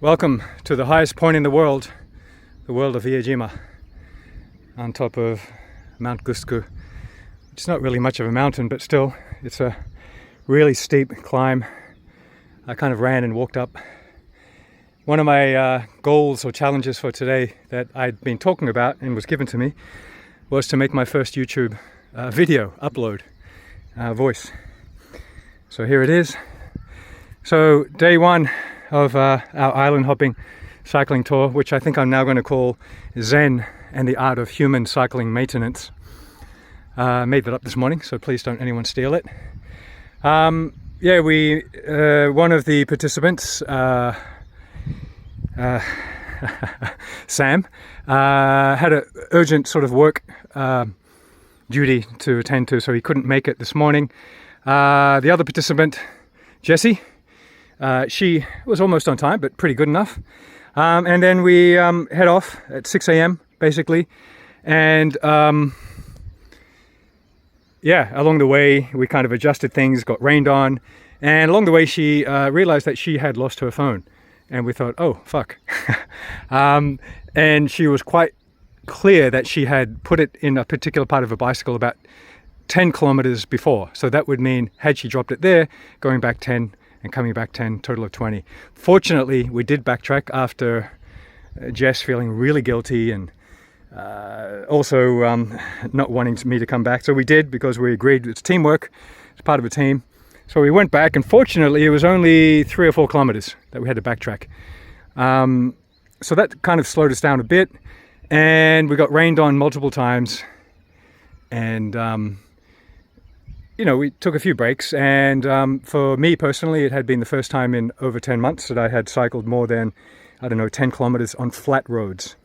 Welcome to the highest point in the world of Iejima, on top of Mount Gusku. It's not really much of a mountain, but still, it's a really steep climb. I kind of ran and walked up. One of my goals or challenges for today that I'd been talking about and was given to me was to make my first YouTube video upload voice. So here it is. So day one of our island hopping cycling tour, which I think I'm now going to call Zen and the Art of Humancycle Maintenance. Made that up this morning, so please don't anyone steal it. One of the participants, Sam, had an urgent sort of work duty to attend to, so he couldn't make it this morning. The other participant, Jessie, she was almost on time, but pretty good enough. And then we head off at 6 a.m. basically, and along the way we kind of adjusted things, got rained on, and along the way she realized that she had lost her phone, and we thought, oh fuck. And she was quite clear that she had put it in a particular part of her bicycle about 10 kilometers before, so that would mean had she dropped it there, going back 10 and coming back 10, total of 20. Fortunately, we did backtrack after Jess feeling really guilty and also not wanting me to come back. So we did, because we agreed it's teamwork, it's part of a team. So we went back, and fortunately it was only 3 or 4 kilometers that we had to backtrack. So that kind of slowed us down a bit, and we got rained on multiple times, and we took a few breaks, and for me personally, it had been the first time in over 10 months that I had cycled more than, 10 kilometers on flat roads.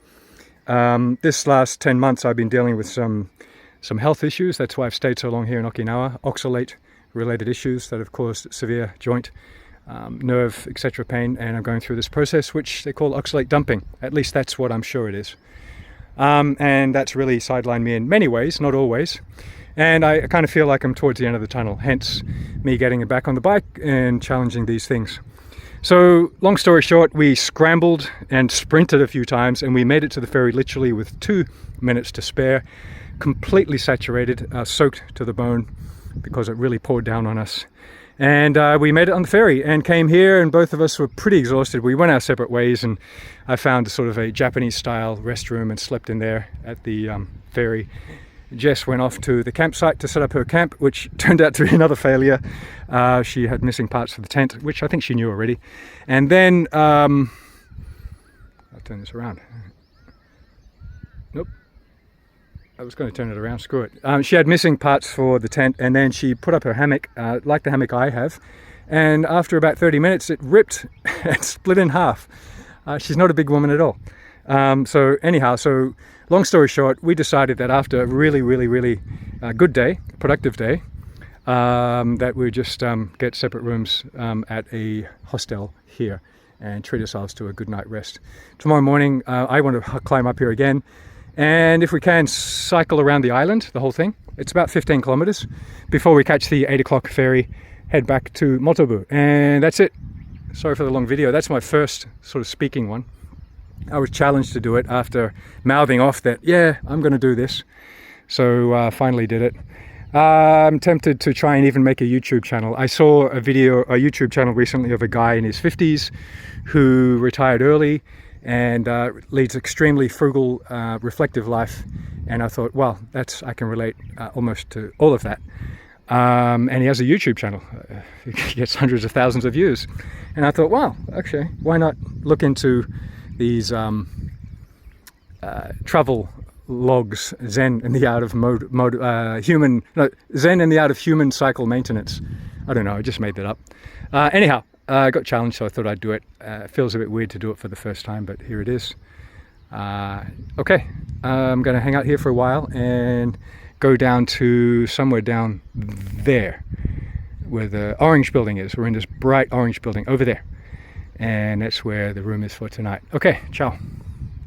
This last 10 months, I've been dealing with some health issues. That's why I've stayed so long here in Okinawa. Oxalate-related issues that have caused severe joint, nerve, etc. pain, and I'm going through this process, which they call oxalate dumping. At least that's what I'm sure it is. And that's really sidelined me in many ways, not always. And I kind of feel like I'm towards the end of the tunnel, hence me getting back on the bike and challenging these things. So, long story short, we scrambled and sprinted a few times, and we made it to the ferry literally with 2 minutes to spare, completely saturated, soaked to the bone, because it really poured down on us. And we made it on the ferry and came here, and both of us were pretty exhausted. We went our separate ways, and I found sort of a Japanese-style restroom and slept in there at the ferry. Jess went off to the campsite to set up her camp, which turned out to be another failure. She had missing parts for the tent, which I think she knew already. And then, I'll turn this around. Nope. I was going to turn it around, screw it. She had missing parts for the tent, and then she put up her hammock, like the hammock I have. And after about 30 minutes, it ripped and split in half. She's not a big woman at all. So long story short, we decided that after a really good day, productive day, that we just get separate rooms at a hostel here and treat ourselves to a good night rest. Tomorrow morning, I want to climb up here again, and if we can, cycle around the island, the whole thing. It's about 15 kilometers before we catch the 8 o'clock ferry, head back to Motobu, and that's it. Sorry for the long video. That's my first sort of speaking one. I was challenged to do it after mouthing off that, yeah, I'm going to do this. So finally did it. I'm tempted to try and even make a YouTube channel. I saw a YouTube channel recently of a guy in his 50s who retired early and leads extremely frugal, reflective life. And I thought, well, I can relate almost to all of that. And he has a YouTube channel. He gets hundreds of thousands of views. And I thought, well, actually, why not look into these travel logs, Zen and the Art of Zen and the Art of Humancycle Maintenance. I don't know, I just made that up. Anyhow, I got challenged, so I thought I'd do it. It feels a bit weird to do it for the first time, but here it is. Okay, I'm going to hang out here for a while and go down to somewhere down there where the orange building is. We're in this bright orange building over there. And that's where the room is for tonight. Okay, ciao.